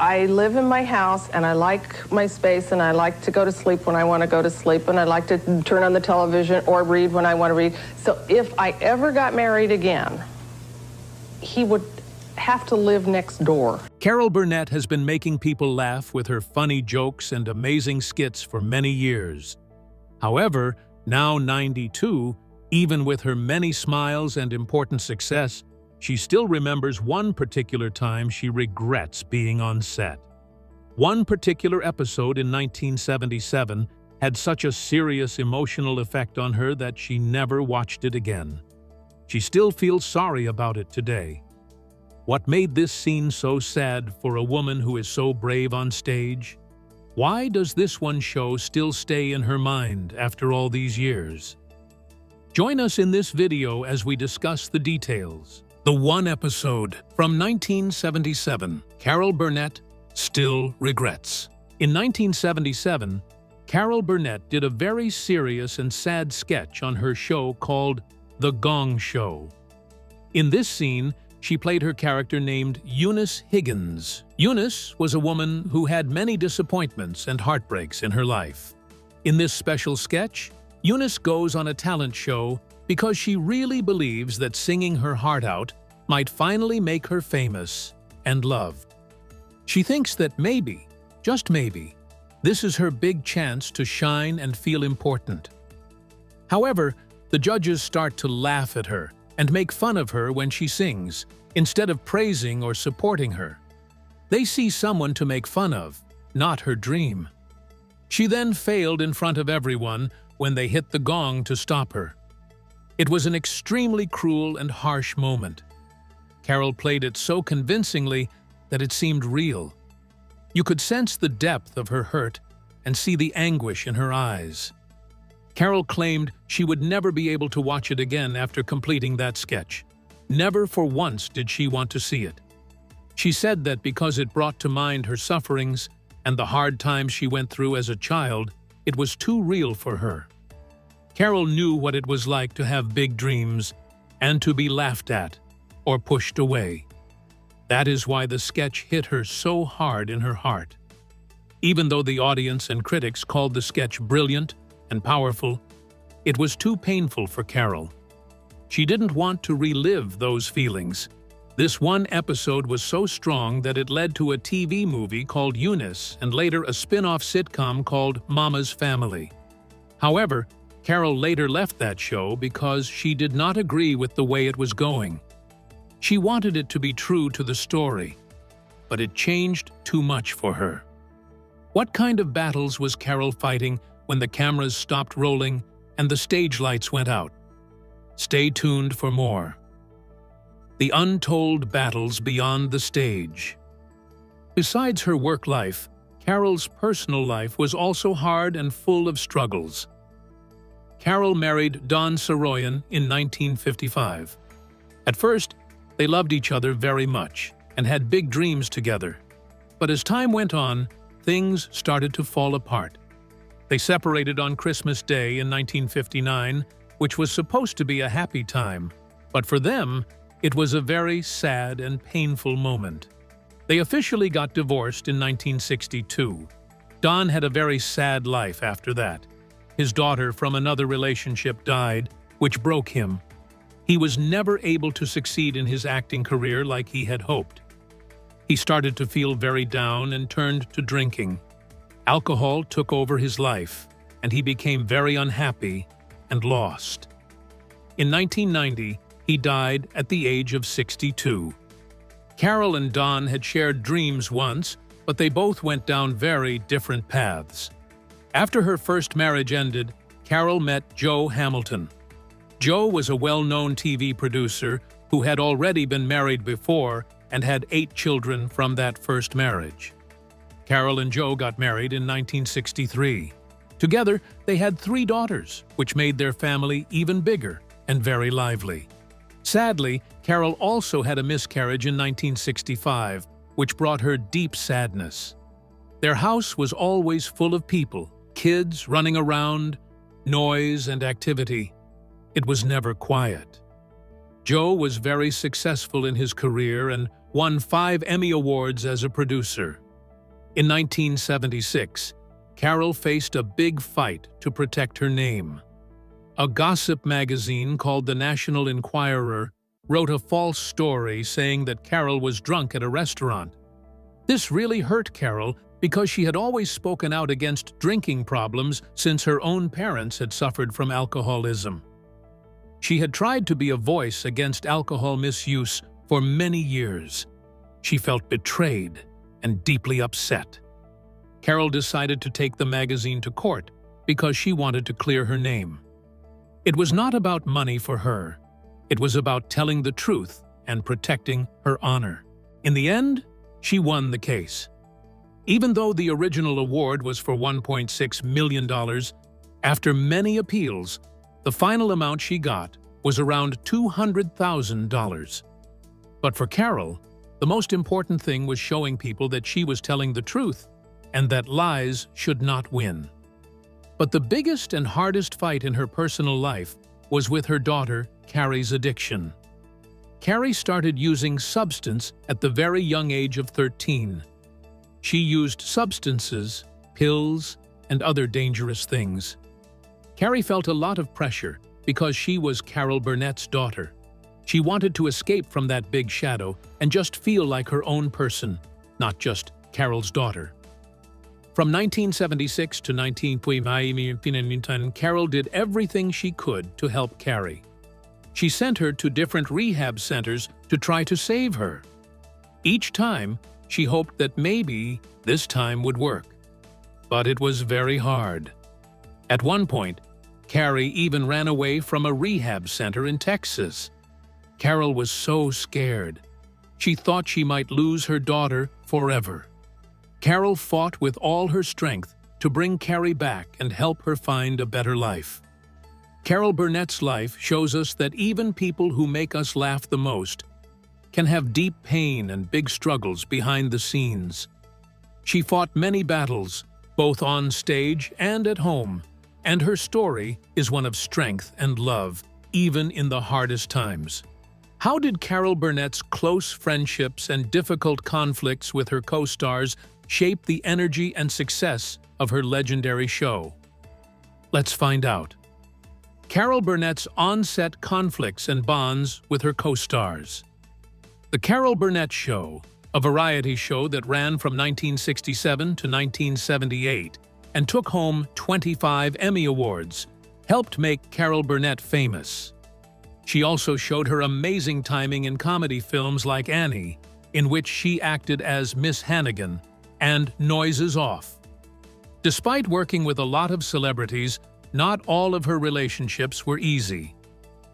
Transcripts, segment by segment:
I live in my house, and I like my space, and I like to go to sleep when I want to go to sleep, and I like to turn on the television or read when I want to read. So if I ever got married again, he would have to live next door. Carol Burnett has been making people laugh with her funny jokes and amazing skits for many years. However, now 92, even with her many smiles and important success, she still remembers one particular time she regrets being on set. One particular episode in 1977 had such a serious emotional effect on her that she never watched it again. She still feels sorry about it today. What made this scene so sad for a woman who is so brave on stage? Why does this one show still stay in her mind after all these years? Join us in this video as we discuss the details. The one episode from 1977, Carol Burnett still regrets. In 1977, Carol Burnett did a very serious and sad sketch on her show called The Gong Show. In this scene, she played her character named Eunice Higgins. Eunice was a woman who had many disappointments and heartbreaks in her life. In this special sketch, Eunice goes on a talent show because she really believes that singing her heart out might finally make her famous and loved. She thinks that maybe, just maybe, this is her big chance to shine and feel important. However, the judges start to laugh at her and make fun of her when she sings, instead of praising or supporting her. They see someone to make fun of, not her dream. She then failed in front of everyone when they hit the gong to stop her. It was an extremely cruel and harsh moment. Carol played it so convincingly that it seemed real. You could sense the depth of her hurt and see the anguish in her eyes. Carol claimed she would never be able to watch it again after completing that sketch. Never for once did she want to see it. She said that because it brought to mind her sufferings and the hard times she went through as a child, it was too real for her. Carol knew what it was like to have big dreams and to be laughed at or pushed away. That is why the sketch hit her so hard in her heart. Even though the audience and critics called the sketch brilliant and powerful, it was too painful for Carol. She didn't want to relive those feelings. This one episode was so strong that it led to a TV movie called Eunice and later a spin-off sitcom called Mama's Family. However, Carol later left that show because she did not agree with the way it was going. She wanted it to be true to the story, but it changed too much for her. What kind of battles was Carol fighting when the cameras stopped rolling and the stage lights went out? Stay tuned for more. The untold battles beyond the stage. Besides her work life, Carol's personal life was also hard and full of struggles. Carol married Don Saroyan in 1955. At first, they loved each other very much and had big dreams together. But as time went on, things started to fall apart. They separated on Christmas Day in 1959, which was supposed to be a happy time, but for them, it was a very sad and painful moment. They officially got divorced in 1962. Don had a very sad life after that. His daughter from another relationship died, which broke him. He was never able to succeed in his acting career like he had hoped. He started to feel very down and turned to drinking. Alcohol took over his life, and he became very unhappy and lost. In 1990, he died at the age of 62. Carol and Don had shared dreams once, but they both went down very different paths. After her first marriage ended, Carol met Joe Hamilton. Joe was a well-known TV producer who had already been married before and had 8 children from that first marriage. Carol and Joe got married in 1963. Together, they had 3 daughters, which made their family even bigger and very lively. Sadly, Carol also had a miscarriage in 1965, which brought her deep sadness. Their house was always full of people, kids running around, noise and activity. It was never quiet. Joe was very successful in his career and won 5 Emmy Awards as a producer. In 1976, Carol faced a big fight to protect her name. A gossip magazine called the National Enquirer wrote a false story saying that Carol was drunk at a restaurant. This really hurt Carol because she had always spoken out against drinking problems since her own parents had suffered from alcoholism. She had tried to be a voice against alcohol misuse for many years. She felt betrayed and deeply upset. Carol decided to take the magazine to court because she wanted to clear her name. It was not about money for her. It was about telling the truth and protecting her honor. In the end, she won the case. Even though the original award was for $1.6 million, after many appeals, the final amount she got was around $200,000. But for Carol, the most important thing was showing people that she was telling the truth and that lies should not win. But the biggest and hardest fight in her personal life was with her daughter, Carrie's addiction. Carrie started using substance at the very young age of 13. She used substances, pills, and other dangerous things. Carrie felt a lot of pressure because she was Carol Burnett's daughter. She wanted to escape from that big shadow and just feel like her own person, not just Carol's daughter. From 1976 to 1999, Carol did everything she could to help Carrie. She sent her to different rehab centers to try to save her. Each time, she hoped that maybe this time would work. But it was very hard. At one point, Carrie even ran away from a rehab center in Texas. Carol was so scared. She thought she might lose her daughter forever. Carol fought with all her strength to bring Carrie back and help her find a better life. Carol Burnett's life shows us that even people who make us laugh the most can have deep pain and big struggles behind the scenes. She fought many battles, both on stage and at home, and her story is one of strength and love, even in the hardest times. How did Carol Burnett's close friendships and difficult conflicts with her co-stars shape the energy and success of her legendary show? Let's find out. Carol Burnett's on-set conflicts and bonds with her co-stars. The Carol Burnett Show, a variety show that ran from 1967 to 1978 and took home 25 Emmy Awards, helped make Carol Burnett famous. She also showed her amazing timing in comedy films like Annie, in which she acted as Miss Hannigan, and Noises Off. Despite working with a lot of celebrities, not all of her relationships were easy.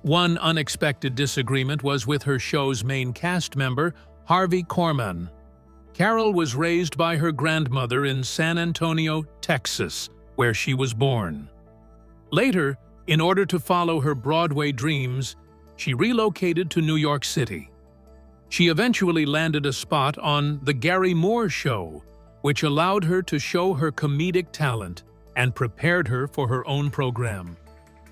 One unexpected disagreement was with her show's main cast member, Harvey Korman. Carol was raised by her grandmother in San Antonio, Texas, where she was born. Later, in order to follow her Broadway dreams, she relocated to New York City. She eventually landed a spot on The Gary Moore Show, which allowed her to show her comedic talent and prepared her for her own program.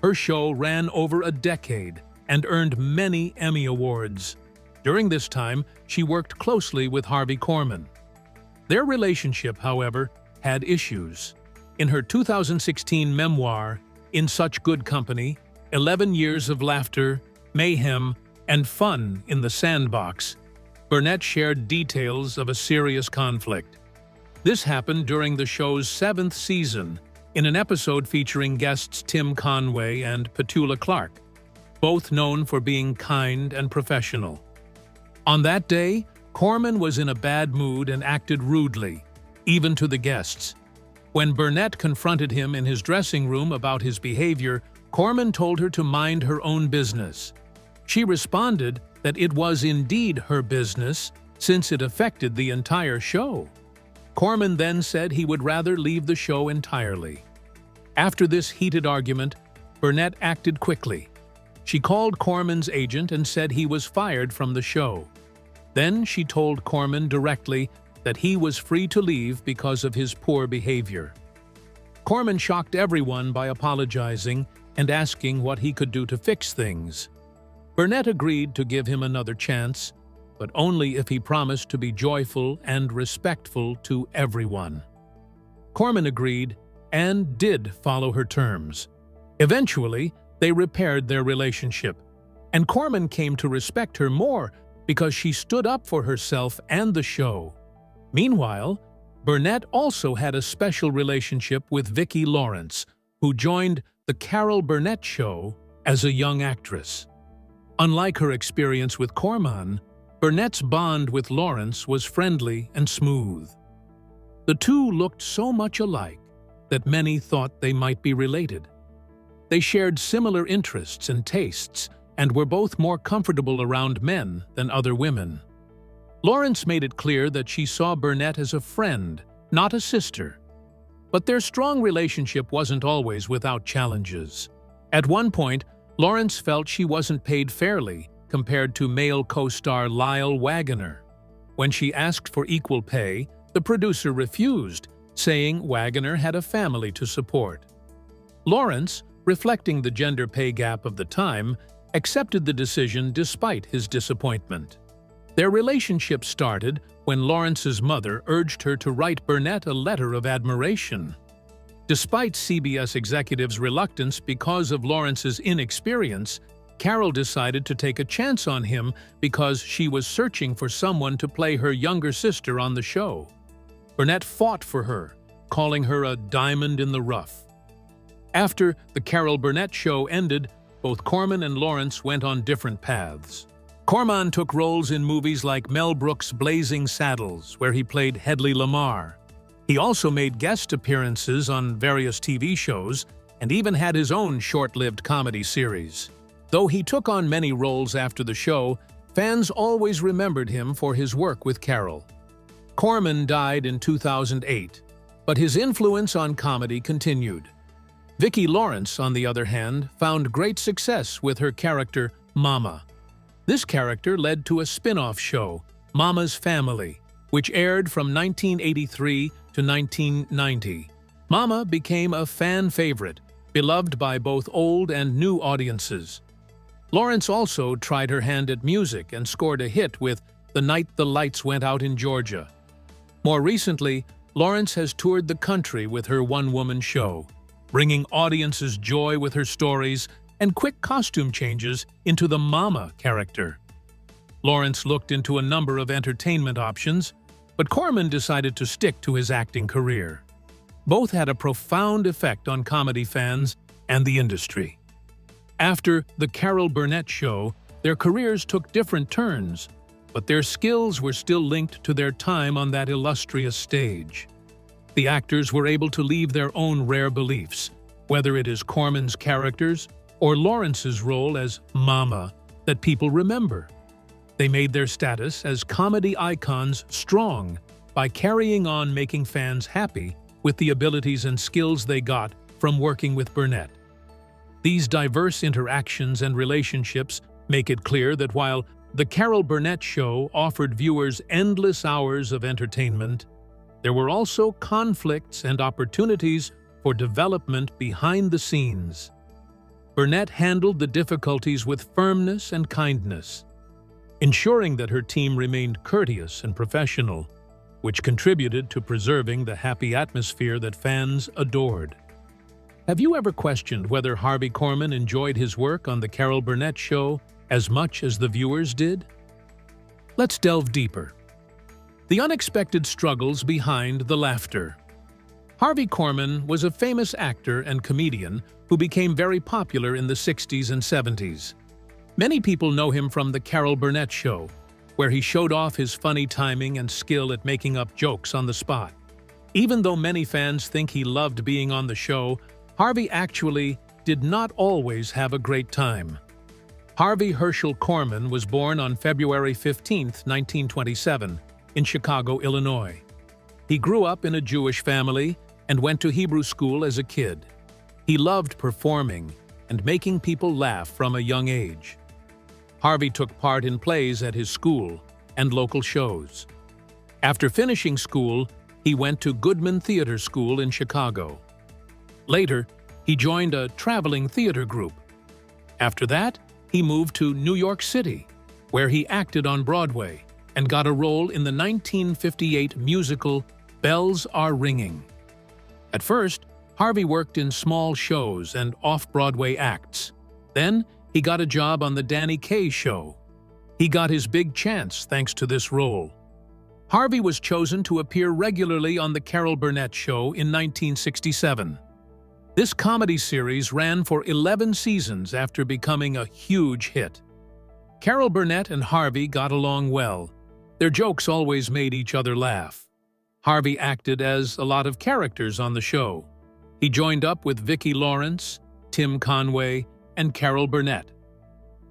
Her show ran over a decade and earned many Emmy Awards. During this time, she worked closely with Harvey Korman. Their relationship, however, had issues. In her 2016 memoir, In Such Good Company, 11 Years of Laughter, Mayhem, and Fun in the Sandbox, Burnett shared details of a serious conflict. This happened during the show's 7th season, in an episode featuring guests Tim Conway and Petula Clark, both known for being kind and professional. On that day, Korman was in a bad mood and acted rudely, even to the guests. When Burnett confronted him in his dressing room about his behavior, Korman told her to mind her own business. She responded that it was indeed her business, since it affected the entire show. Korman then said he would rather leave the show entirely. After this heated argument, Burnett acted quickly. She called Korman's agent and said he was fired from the show. Then she told Korman directly that he was free to leave because of his poor behavior. Korman shocked everyone by apologizing and asking what he could do to fix things. Burnett agreed to give him another chance, but only if he promised to be joyful and respectful to everyone. Corman agreed and did follow her terms. Eventually, they repaired their relationship, and Corman came to respect her more because she stood up for herself and the show. Meanwhile, Burnett also had a special relationship with Vicki Lawrence, who joined The Carol Burnett Show as a young actress. Unlike her experience with Corman, Burnett's bond with Lawrence was friendly and smooth. The two looked so much alike that many thought they might be related. They shared similar interests and tastes and were both more comfortable around men than other women. Lawrence made it clear that she saw Burnett as a friend, not a sister. But their strong relationship wasn't always without challenges. At one point, Lawrence felt she wasn't paid fairly compared to male co-star Lyle Waggoner. When she asked for equal pay, the producer refused, saying Waggoner had a family to support. Lawrence, reflecting the gender pay gap of the time, accepted the decision despite his disappointment. Their relationship started when Lawrence's mother urged her to write Burnett a letter of admiration. Despite CBS executives' reluctance because of Lawrence's inexperience, Carol decided to take a chance on him because she was searching for someone to play her younger sister on the show. Burnett fought for her, calling her a diamond in the rough. After The Carol Burnett Show ended, both Corman and Lawrence went on different paths. Corman took roles in movies like Mel Brooks' Blazing Saddles, where he played Hedley Lamar. He also made guest appearances on various TV shows and even had his own short-lived comedy series. Though he took on many roles after the show, fans always remembered him for his work with Carol. Corman died in 2008, but his influence on comedy continued. Vicki Lawrence, on the other hand, found great success with her character Mama. This character led to a spin-off show, Mama's Family, which aired from 1983 to 1990. Mama became a fan favorite, beloved by both old and new audiences. Lawrence also tried her hand at music and scored a hit with The Night the Lights Went Out in Georgia. More recently, Lawrence has toured the country with her one-woman show, bringing audiences joy with her stories and quick costume changes into the Mama character. Lawrence looked into a number of entertainment options, but Corman decided to stick to his acting career. Both had a profound effect on comedy fans and the industry. After The Carol Burnett Show, their careers took different turns, but their skills were still linked to their time on that illustrious stage. The actors were able to leave their own rare beliefs, whether it is Corman's characters or Lawrence's role as Mama, that people remember. They made their status as comedy icons strong by carrying on making fans happy with the abilities and skills they got from working with Burnett. These diverse interactions and relationships make it clear that while The Carol Burnett Show offered viewers endless hours of entertainment, there were also conflicts and opportunities for development behind the scenes. Burnett handled the difficulties with firmness and kindness, ensuring that her team remained courteous and professional, which contributed to preserving the happy atmosphere that fans adored. Have you ever questioned whether Harvey Korman enjoyed his work on The Carol Burnett Show as much as the viewers did? Let's delve deeper. The unexpected struggles behind the laughter. Harvey Korman was a famous actor and comedian who became very popular in the 60s and 70s. Many people know him from The Carol Burnett Show, where he showed off his funny timing and skill at making up jokes on the spot. Even though many fans think he loved being on the show, Harvey actually did not always have a great time. Harvey Herschel Korman was born on February 15, 1927, in Chicago, Illinois. He grew up in a Jewish family and went to Hebrew school as a kid. He loved performing and making people laugh from a young age. Harvey took part in plays at his school and local shows. After finishing school, he went to Goodman Theater School in Chicago. Later, he joined a traveling theater group. After that, he moved to New York City, where he acted on Broadway. and got a role in the 1958 musical Bells Are Ringing. At first, Harvey worked in small shows and off-Broadway acts. Then, he got a job on The Danny Kaye Show. He got his big chance thanks to this role. Harvey was chosen to appear regularly on The Carol Burnett Show in 1967. This comedy series ran for 11 seasons after becoming a huge hit. Carol Burnett and Harvey got along well. Their jokes always made each other laugh. Harvey acted as a lot of characters on the show. He joined up with Vicki Lawrence, Tim Conway, and Carol Burnett.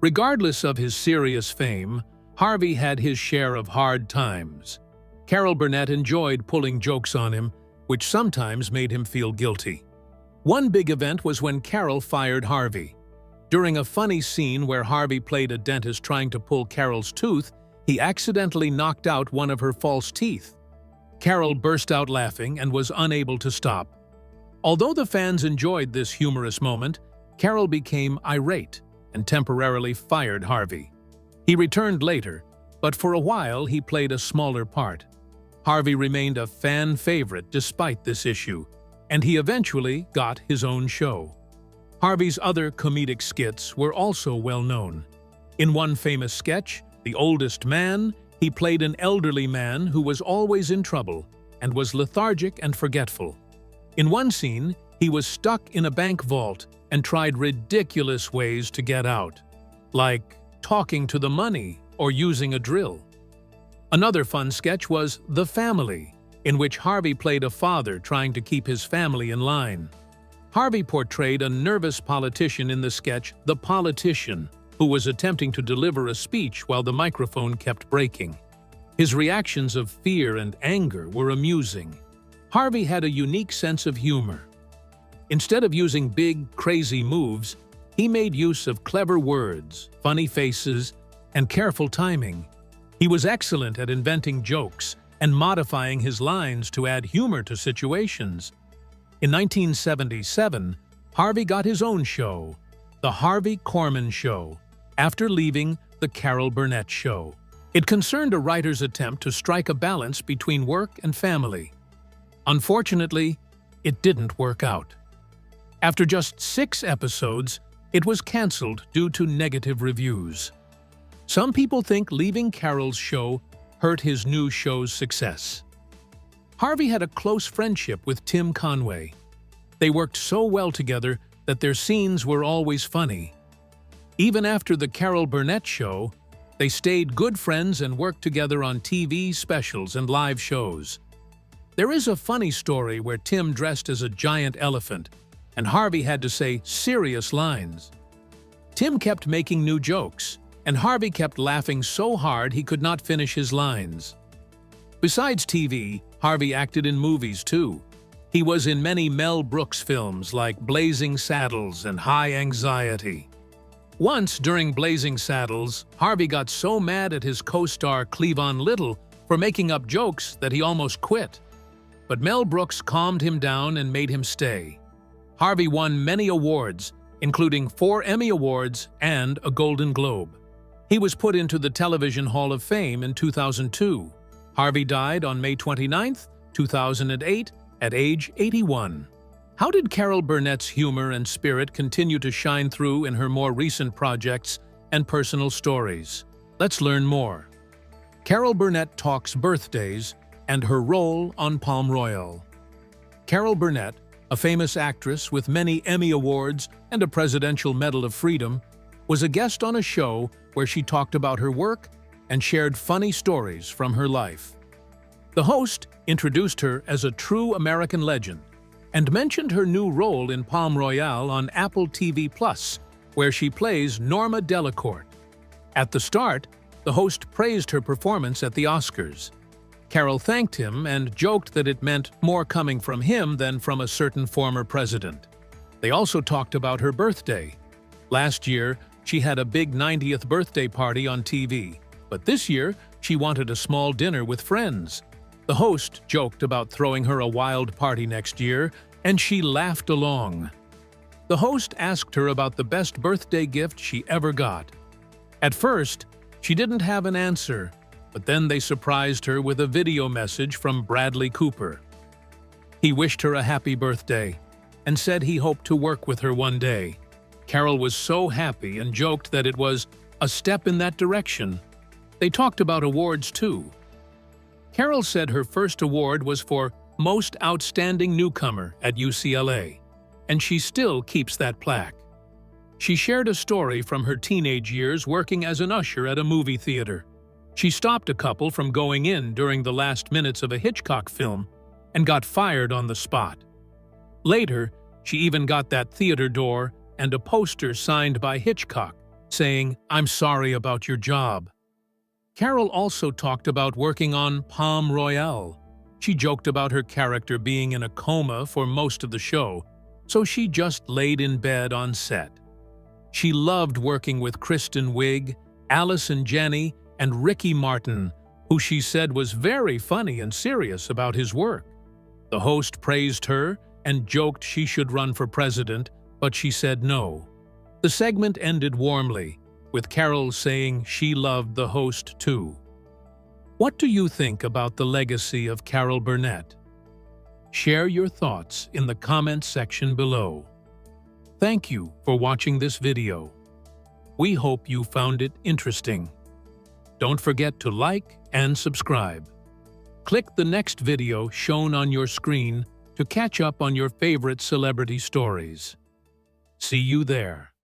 Regardless of his serious fame, Harvey had his share of hard times. Carol Burnett enjoyed pulling jokes on him, which sometimes made him feel guilty. One big event was when Carol fired Harvey. During a funny scene where Harvey played a dentist trying to pull Carol's tooth, he accidentally knocked out one of her false teeth. Carol burst out laughing and was unable to stop. Although the fans enjoyed this humorous moment, Carol became irate and temporarily fired Harvey. He returned later, but for a while he played a smaller part. Harvey remained a fan favorite despite this issue, and he eventually got his own show. Harvey's other comedic skits were also well known. In one famous sketch, The Oldest Man, he played an elderly man who was always in trouble and was lethargic and forgetful. In one scene, he was stuck in a bank vault and tried ridiculous ways to get out, like talking to the money or using a drill. Another fun sketch was The Family, in which Harvey played a father trying to keep his family in line. Harvey portrayed a nervous politician in the sketch The Politician, who was attempting to deliver a speech while the microphone kept breaking. His reactions of fear and anger were amusing. Harvey had a unique sense of humor. Instead of using big, crazy moves, he made use of clever words, funny faces, and careful timing. He was excellent at inventing jokes and modifying his lines to add humor to situations. In 1977, Harvey got his own show, The Harvey Korman Show, after leaving The Carol Burnett Show. It concerned a writer's attempt to strike a balance between work and family. Unfortunately, it didn't work out. After just 6 episodes, it was canceled due to negative reviews. Some people think leaving Carol's show hurt his new show's success. Harvey had a close friendship with Tim Conway. They worked so well together that their scenes were always funny. Even after The Carol Burnett Show, they stayed good friends and worked together on TV specials and live shows. There is a funny story where Tim dressed as a giant elephant, and Harvey had to say serious lines. Tim kept making new jokes, and Harvey kept laughing so hard he could not finish his lines. Besides TV, Harvey acted in movies too. He was in many Mel Brooks films like Blazing Saddles and High Anxiety. Once, during Blazing Saddles, Harvey got so mad at his co-star Cleavon Little for making up jokes that he almost quit. But Mel Brooks calmed him down and made him stay. Harvey won many awards, including 4 Emmy Awards and a Golden Globe. He was put into the Television Hall of Fame in 2002. Harvey died on May 29, 2008, at age 81. How did Carol Burnett's humor and spirit continue to shine through in her more recent projects and personal stories? Let's learn more. Carol Burnett talks birthdays and her role on Palm Royale. Carol Burnett, a famous actress with many Emmy Awards and a Presidential Medal of Freedom, was a guest on a show where she talked about her work and shared funny stories from her life. The host introduced her as a true American legend and mentioned her new role in Palm Royale on Apple TV+, where she plays Norma Delacorte. At the start, the host praised her performance at the Oscars. Carol thanked him and joked that it meant more coming from him than from a certain former president. They also talked about her birthday. Last year, she had a big 90th birthday party on TV, but this year, she wanted a small dinner with friends. The host joked about throwing her a wild party next year, and she laughed along. The host asked her about the best birthday gift she ever got. At first, she didn't have an answer, but then they surprised her with a video message from Bradley Cooper. He wished her a happy birthday and said he hoped to work with her one day. Carol was so happy and joked that it was a step in that direction. They talked about awards too. Carol said her first award was for Most Outstanding Newcomer at UCLA, and she still keeps that plaque. She shared a story from her teenage years working as an usher at a movie theater. She stopped a couple from going in during the last minutes of a Hitchcock film and got fired on the spot. Later, she even got that theater door and a poster signed by Hitchcock saying, "I'm sorry about your job." Carol also talked about working on Palm Royale. She joked about her character being in a coma for most of the show, so she just laid in bed on set. She loved working with Kristen Wiig, Allison Janney, and Ricky Martin, who she said was very funny and serious about his work. The host praised her and joked she should run for president, but she said no. The segment ended warmly, with Carol saying she loved the host too. What do you think about the legacy of Carol Burnett? Share your thoughts in the comments section below. Thank you for watching this video. We hope you found it interesting. Don't forget to like and subscribe. Click the next video shown on your screen to catch up on your favorite celebrity stories. See you there.